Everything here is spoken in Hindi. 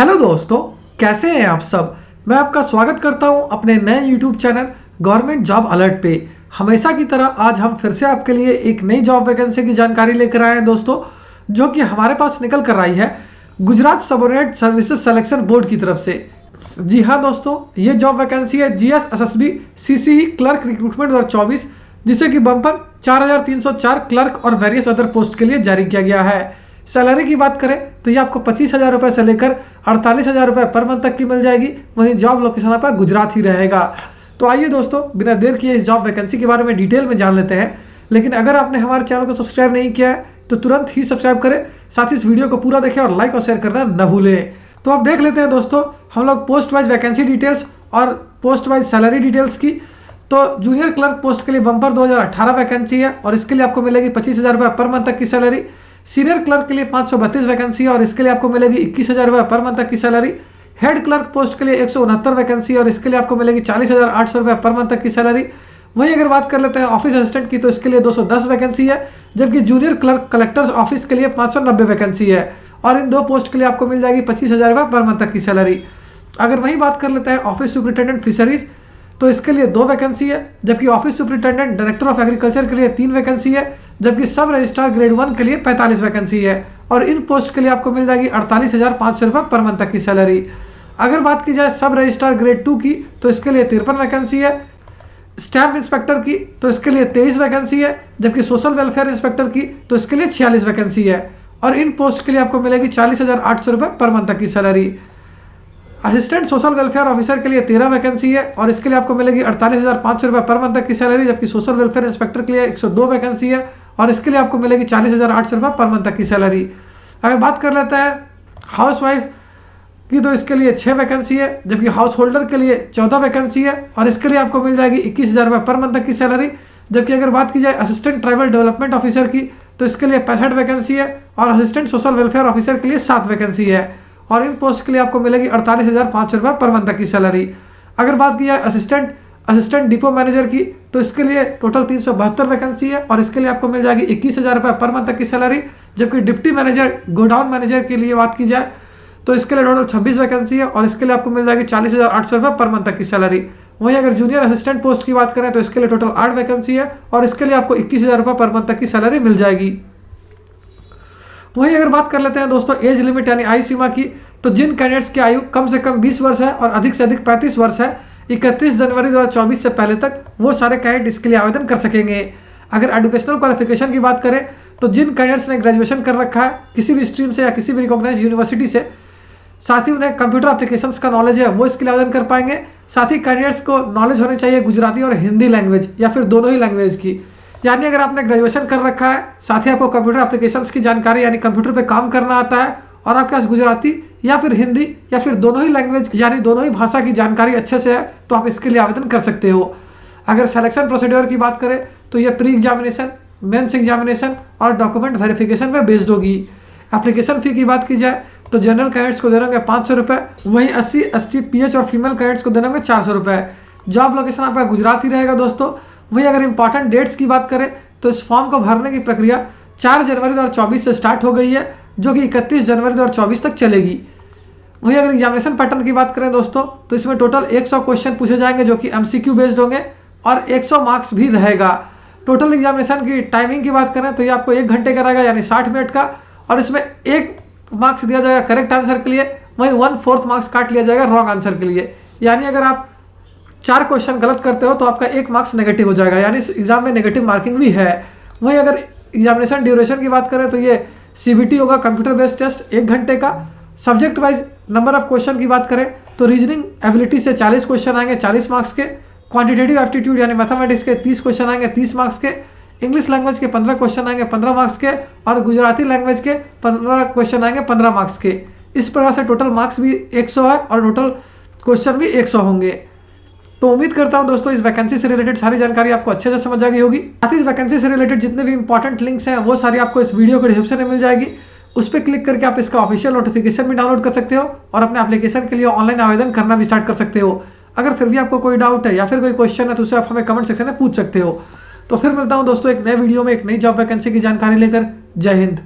हेलो दोस्तों, कैसे हैं आप सब। मैं आपका स्वागत करता हूं अपने नए YouTube channel government job alert पे। हमेशा की तरह आज हम फिर से आपके लिए एक नई जॉब वैकेंसी की जानकारी लेकर आए हैं दोस्तों, जो कि हमारे पास निकल कर आई है Gujarat subordinate services selection board की तरफ से। जी हाँ दोस्तों, ये जॉब वैकेंसी है GSSSB CCE क्लर्क रिक्रूटमेंट 2024, जिसे कि बम्पर 4304 क्लर्क और वेरियस अदर पोस्ट के लिए जारी किया गया है। सैलरी की बात करें तो ये आपको 25,000 रुपये से लेकर 48,000 रुपये पर मंथ तक की मिल जाएगी। वहीं जॉब लोकेशन आपका गुजरात ही रहेगा। तो आइए दोस्तों, बिना देर किए इस जॉब वैकेंसी के बारे में डिटेल में जान लेते हैं। लेकिन अगर आपने हमारे चैनल को सब्सक्राइब नहीं किया है तो तुरंत ही सब्सक्राइब करें, साथ ही इस वीडियो को पूरा देखें और लाइक और शेयर करना न भूलें। तो अब देख लेते हैं दोस्तों हम लोग पोस्ट वाइज वैकेंसी डिटेल्स और पोस्ट वाइज सैलरी डिटेल्स की। तो जूनियर क्लर्क पोस्ट के लिए बम्पर 2018 वैकेंसी है और इसके लिए आपको मिलेगी 25,000 रुपये पर मंथ तक की सैलरी। सीनियर क्लर्क के लिए 532 वैकेंसी है और इसके लिए आपको मिलेगी 21,000 रुपये पर मंथ तक की सैलरी। हेड क्लर्क पोस्ट के लिए 169 वैकेंसी है और इसके लिए आपको मिलेगी 40,800 रुपये पर मंथ तक की सैलरी। वहीं अगर बात कर लेते हैं ऑफिस असिस्टेंट की, तो इसके लिए 210 वैकेंसी है, जबकि जूनियर क्लर्क कलेक्टर्स ऑफिस के लिए 590 वैकेंसी है और इन दो पोस्ट के लिए आपको मिल जाएगी 25,000 रुपये पर मंथ तक की सैलरी। अगर वहीं बात कर लेते हैं ऑफिस सुपरिटेंडेंट फिशरीज, तो इसके लिए 2 वैकेंसी है, जबकि office superintendent director of agriculture के लिए 3 वैकेंसी है, जबकि सब रजिस्ट्रार ग्रेड 1 के लिए 45 वैकेंसी है और इन पोस्ट के लिए आपको मिल जाएगी 48,500 रुपये पर मंथ तक की सैलरी। अगर बात की जाए सब रजिस्ट्रार ग्रेड 2 की, तो इसके लिए 53 वैकेंसी है। स्टैम्प इंस्पेक्टर की तो इसके लिए 23 वैकेंसी है, जबकि सोशल वेलफेयर इंस्पेक्टर की तो इसके लिए 46 वैकेंसी है और इन पोस्ट के लिए आपको मिलेगी 40,800 रुपये पर मंथ तक की salary. Assistant social welfare officer के लिए 13 वैकेंसी है और इसके लिए आपको मिलेगी 48,500 रुपये पर मंथ तक की सैलरी, जबकि सोशल वेलफेयर इंस्पेक्टर के लिए 102 वैकेंसी है और इसके लिए आपको मिलेगी 40,800 रुपये पर मंथ तक की सैलरी। अगर बात कर लेते हैं हाउस वाइफ की, तो इसके लिए 6 वैकेंसी है, जबकि हाउस होल्डर के लिए 14 वैकेंसी है और इसके लिए आपको मिल जाएगी 21,000 रुपये पर मंथ तक की सैलरी। जबकि अगर बात की जाए असिस्टेंट ट्राइबल डेवलपमेंट ऑफिसर की, तो इसके लिए 65 वैकेंसी है और असिस्टेंट सोशल वेलफेयर ऑफिसर के लिए 7 वैकेंसी है और इन पोस्ट के लिए आपको मिलेगी 48,500 रुपये पर मंथ तक की सैलरी। अगर बात की जाए असिस्टेंट डिपो मैनेजर की, तो इसके लिए टोटल 372 वैकेंसी है और इसके लिए आपको मिल जाएगी 21,000 रुपये पर मंथ तक की सैलरी। जबकि डिप्टी मैनेजर गोडाउन मैनेजर के लिए बात की जाए तो इसके लिए टोटल 26 वैकेंसी है और इसके लिए आपको मिल जाएगी 40,800 रुपये पर मंथ तक की सैलरी। वहीं अगर जूनियर असिस्टेंट पोस्ट की बात करें तो इसके लिए टोटल 8 वैकेंसी है और इसके लिए आपको 21,000 रुपये पर मंथ तक की सैलरी मिल जाएगी। वहीं अगर बात कर लेते हैं दोस्तों एज लिमिट यानी आयु सीमा की, तो जिन कैंडिडेट्स की आयु कम से कम 20 वर्ष है और अधिक से अधिक 35 वर्ष है, 31 जनवरी 2024 से पहले तक वो सारे कैंडिडेट इसके लिए आवेदन कर सकेंगे। अगर एजुकेशनल क्वालिफिकेशन की बात करें तो जिन कैंडिडेट्स ने ग्रेजुएशन कर रखा है किसी भी स्ट्रीम से या किसी भी रिकॉग्नाइज यूनिवर्सिटी से, साथ ही उन्हें कंप्यूटर एप्लीकेशंस का नॉलेज है, वो इसके लिए आवेदन कर पाएंगे। साथ ही कैंडिडेट्स को नॉलेज होनी चाहिए गुजराती और हिंदी लैंग्वेज या फिर दोनों ही लैंग्वेज की। यानी अगर आपने ग्रेजुएशन कर रखा है, साथ ही आपको कंप्यूटर एप्लीकेशंस की जानकारी यानी कंप्यूटर पे काम करना आता है और आपके पास गुजराती या फिर हिंदी या फिर दोनों ही लैंग्वेज यानी दोनों ही भाषा की जानकारी अच्छे से है, तो आप इसके लिए आवेदन कर सकते हो। अगर सिलेक्शन प्रोसीड्योर की बात करें तो ये प्री एग्जामिनेशन, मेंस एग्जामिनेशन और डॉक्यूमेंट वेरिफिकेशन पे बेस्ड होगी। एप्लीकेशन फ़ी की बात की जाए तो जनरल कैंडिडेट्स को देने होंगे 500 रुपये, वहीं SC ST PH और फीमेल कैंडिडेट्स को देने होंगे 400 रुपये। जॉब लोकेशन आपका गुजरात ही रहेगा दोस्तों। वहीं अगर इंपॉर्टेंट डेट्स की बात करें तो इस फॉर्म को भरने की प्रक्रिया 4 जनवरी 2024 से स्टार्ट हो गई है, जो कि 31 जनवरी 2024 तक चलेगी। वहीं अगर एग्जामिनेशन पैटर्न की बात करें दोस्तों, तो इसमें टोटल 100 क्वेश्चन पूछे जाएंगे जो कि MCQ बेस्ड होंगे और 100 मार्क्स भी रहेगा। टोटल एग्जामिनेशन की टाइमिंग की बात करें तो ये आपको 1 घंटे का रहेगा यानी 60 मिनट का और इसमें 1 मार्क्स दिया जाएगा करेक्ट आंसर के लिए, वहीं 1/4 मार्क्स काट लिया जाएगा रॉन्ग आंसर के लिए। यानी अगर आप 4 क्वेश्चन गलत करते हो तो आपका 1 मार्क्स नेगेटिव हो जाएगा, यानी इस एग्जाम में नेगेटिव मार्किंग भी है। वहीं अगर एग्जामिनेशन ड्यूरेशन की बात करें तो ये CBT होगा, कंप्यूटर बेस्ड टेस्ट 1 घंटे का। Subject wise number of question की बात करें तो रीजनिंग एबिलिटी से 40 क्वेश्चन आएंगे 40 मार्क्स के, क्वांटिटेटिव एप्टीट्यूड यानी मैथमेटिक्स के 30 क्वेश्चन आएंगे 30 मार्क्स के, इंग्लिश लैंग्वेज के 15 क्वेश्चन आएंगे 15 मार्क्स के और गुजराती लैंग्वेज के 15 क्वेश्चन आएंगे 15 मार्क्स के। इस प्रकार से टोटल मार्क्स भी 100 है और टोटल क्वेश्चन भी 100 होंगे। तो उम्मीद करता हूं दोस्तों इस वैकेंसी से रिलेटेड सारी जानकारी आपको अच्छे से समझ आ गई होगी। साथ ही इस वैकेंसी से रिलेटेड जितने भी इंपॉर्टेंट लिंक्स हैं वो सारी आपको इस वीडियो के डिस्क्रिप्शन में मिल जाएगी। उस पर क्लिक करके आप इसका ऑफिशियल नोटिफिकेशन भी डाउनलोड कर सकते हो और अपने एप्लीकेशन के लिए ऑनलाइन आवेदन करना भी स्टार्ट कर सकते हो। अगर फिर भी आपको कोई डाउट है या फिर कोई क्वेश्चन है तो उसे आप हमें कमेंट सेक्शन में पूछ सकते हो। तो फिर मिलता हूं दोस्तों एक नए वीडियो में एक नई जॉब वैकेंसी की जानकारी लेकर। जय हिंद।